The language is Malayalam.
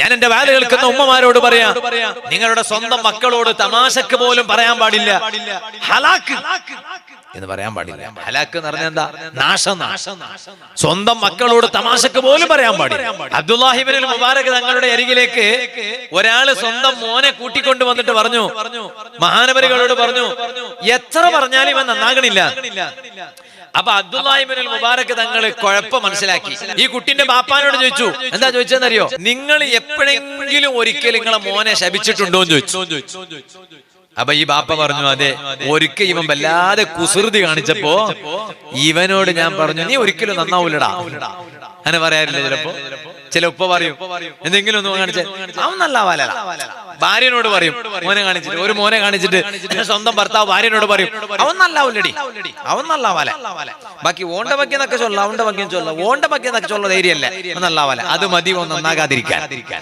ഞാൻ എന്റെ വാല് കേൾക്കുന്ന ഉമ്മമാരോട് പറയാം, നിങ്ങളുടെ സ്വന്തം മക്കളോട് തമാശക്ക് പോലും പറയാൻ പാടില്ല ഹലാക്ക് എന്ന് പറയാൻ പാടില്ല. ഹലാക്ക് എന്ന് പറഞ്ഞാൽ എന്താ? നാശം. സ്വന്തം മക്കളോട് തമാശക്ക് പോലും പറയാൻ പാടില്ല. അബ്ദുല്ലാഹി ഇബ്നുൽ മുബാറക് തങ്ങളുടെ അരികിലേക്ക് ഒരാള് സ്വന്തം മോനെ കൂട്ടിക്കൊണ്ട് വന്നിട്ട് പറഞ്ഞു, മഹാനവരികളോട് പറഞ്ഞു, എത്ര പറഞ്ഞാലും ഇവൻ നന്നാകണില്ല. അപ്പൊ അബ്ദുല്ലാഹി ഇബ്നുൽ മുബാറക് തങ്ങൾ കുഴപ്പം മനസ്സിലാക്കി. ഈ കുട്ടിന്റെ ബാപ്പാനോട് ചോദിച്ചു, എന്താ ചോദിച്ചതെന്നറിയോ? നിങ്ങൾ എപ്പോഴെങ്കിലും ഒരിക്കൽ നിങ്ങളെ മോനെ ശപിച്ചിട്ടുണ്ടോ എന്ന് ചോദിച്ചു. അപ്പൊ ഈ ബാപ്പ പറഞ്ഞു, അതെ, ഒരിക്കൽ ഇവൻ വല്ലാതെ കുസൃതി കാണിച്ചപ്പോ ഇവനോട് ഞാൻ പറഞ്ഞു, നീ ഒരിക്കലും നന്നാവൂലടാ. അങ്ങനെ പറയാറില്ല. ചില ഉപ്പ പറയും, എന്തെങ്കിലും ഒന്ന് കാണിച്ചേ, അവൻ നല്ലാവാല. ഭാര്യനോട് പറയും, മോനെ കാണിച്ചിട്ട്, ഒരു മോനെ കാണിച്ചിട്ട് സ്വന്തം ഭർത്താവ് ഭാര്യനോട് പറയും, അവൻ നല്ലാവൂലടി, അവൻ നല്ലാവാല. ബാക്കി ഓണ്ട ബഗ്യം എന്നൊക്കെ ചൊല്ലാം, ഓണ്ട ബഗ്യം ചൊല്ലാം, ഓണ്ട ബഗ്യം എന്നൊക്കെ ചൊല്ല ധൈര്യമല്ലേ, നല്ലാവാല. അത് മതി നന്നാകാതിരിക്കാൻ.